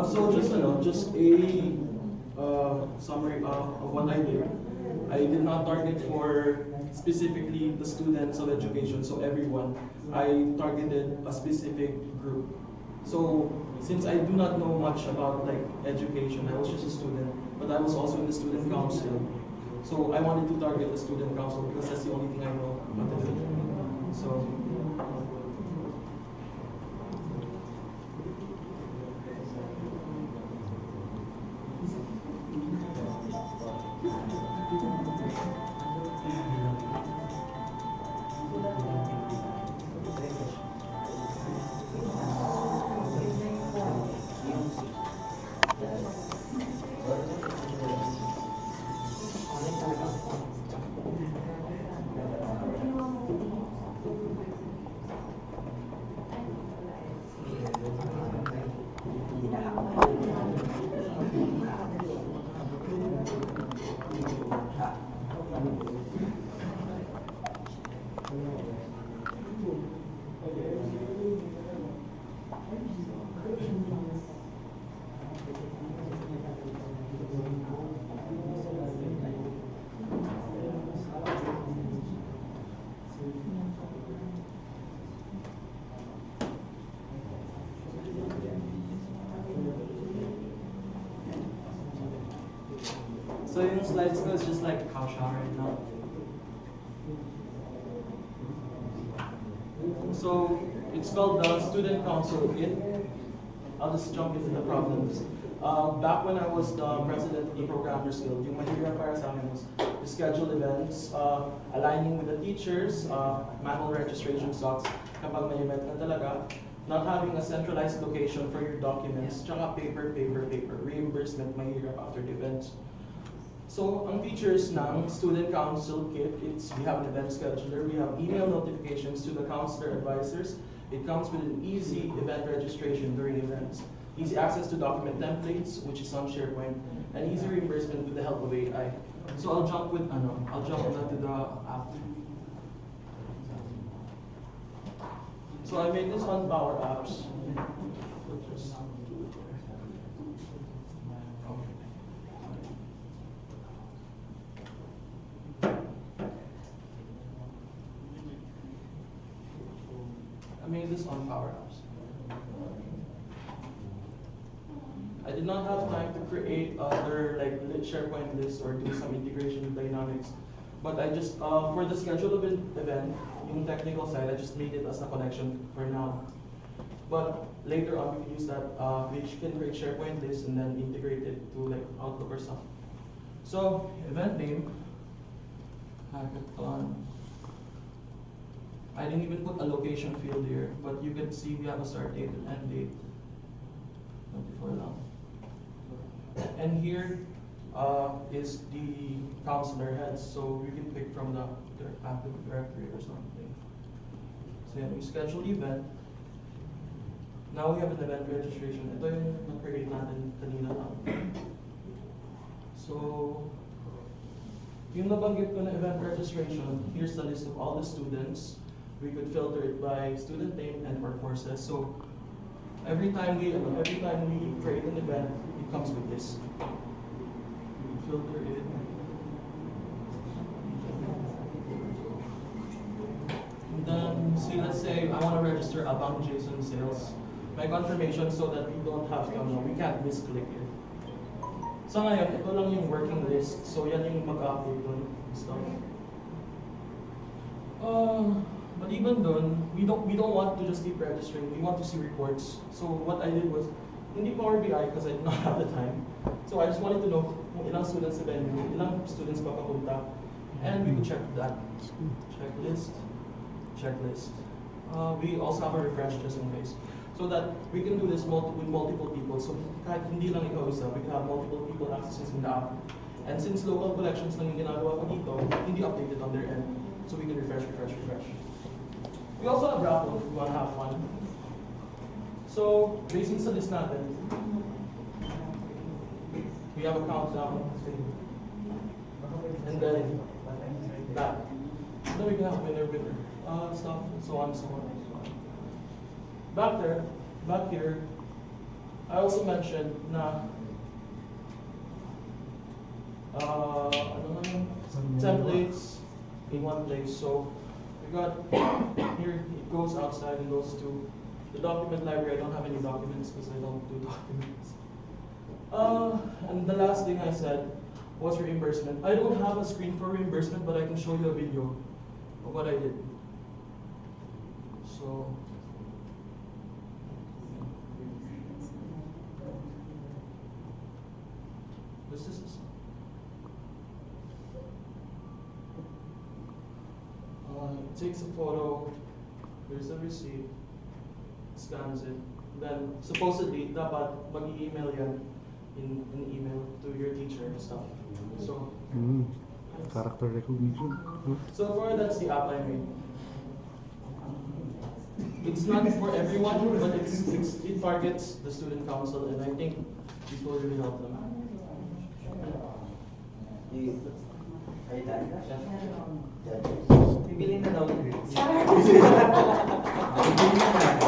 So just a summary of what I did. I did not target for specifically the students of education, so everyone. I targeted a specific group. So since I do not know much about like education, I was just a student, but I was also in the student council. So I wanted to target the student council because that's the only thing I know how to do. So. So yung slides ko is just like how shower right now. So it's called the Student Council. I'll just jump into the problems. Back when I was the president of the Programmers Guild, yung mahirap para sa amin was to schedule events, aligning with the teachers, manual registration stocks kapag may event na talaga, not having a centralized location for your documents, tsaka paper, reimbursement mahirap after the events. So, ang features ng Student Council Kit, we have an event scheduler, we have email notifications to the counselor advisors. It comes with an easy event registration during events, easy access to document templates, which is on SharePoint, and easy reimbursement with the help of AI. So I'll jump into the app. So I made this on Power Apps. I made this on Power Apps. I did not have time to create other like SharePoint lists or do some integration with Dynamics, but I just for the schedule of an event, yung technical side, I just made it as a connection for now. But later on, we can use that. We can create SharePoint lists and then integrate it to like Outlook or stuff. So event name, hackathon. I didn't even put a location field here, but you can see we have a start date and end date. 24 long. And here is the counselor heads, so we can pick from their active directory or something. So yeah, we schedule the event. Now we have an event registration. Ito yung na-create natin kanina lang. So, yung nabanggit ko na event registration, here's the list of all the students. We could filter it by student name and or courses. So every time we create an event, it comes with this. We filter it. And then see, let's say I want to register Abang JSON sales. My confirmation so that we don't have to, we can't misclick it. So ngayon, ito lang yung working list. So yan yung mag-update dun stuff. But even then, we don't want to just keep registering. We want to see reports. So what I did was, hindi Power BI because I did not have the time. So I just wanted to know kung ilang students sa venue, ilang students papapunta, and we could check that. Checklist. We also have a refresh just in case, so that we can do this with multiple people. So kahit hindi lang ikaw isa, we can have multiple people accessing the app. And since local collections lang yung ginagawa ko dito, hindi updated on their end, so we can refresh. We also have raffle if we want to have fun. So, basing sa list natin, we have a countdown, and then that. Then we can have winner, stuff, so on and so on. Back here, I also mentioned na ano na yun? Templates in one place. So we got here, it goes outside and goes to the document library. I don't have any documents because I don't do documents. And the last thing I said was reimbursement. I don't have a screen for reimbursement, but I can show you a video of what I did. So this is this. It takes a photo, there's a receipt, scans it, then supposedly dapat mag-email yan in an email to your teacher and stuff. So Character recognition. so far that's the app I made. It's not for everyone, but it targets the student council, and I think this will really help them. Are you done? Bibilin na daw. Bibilin na.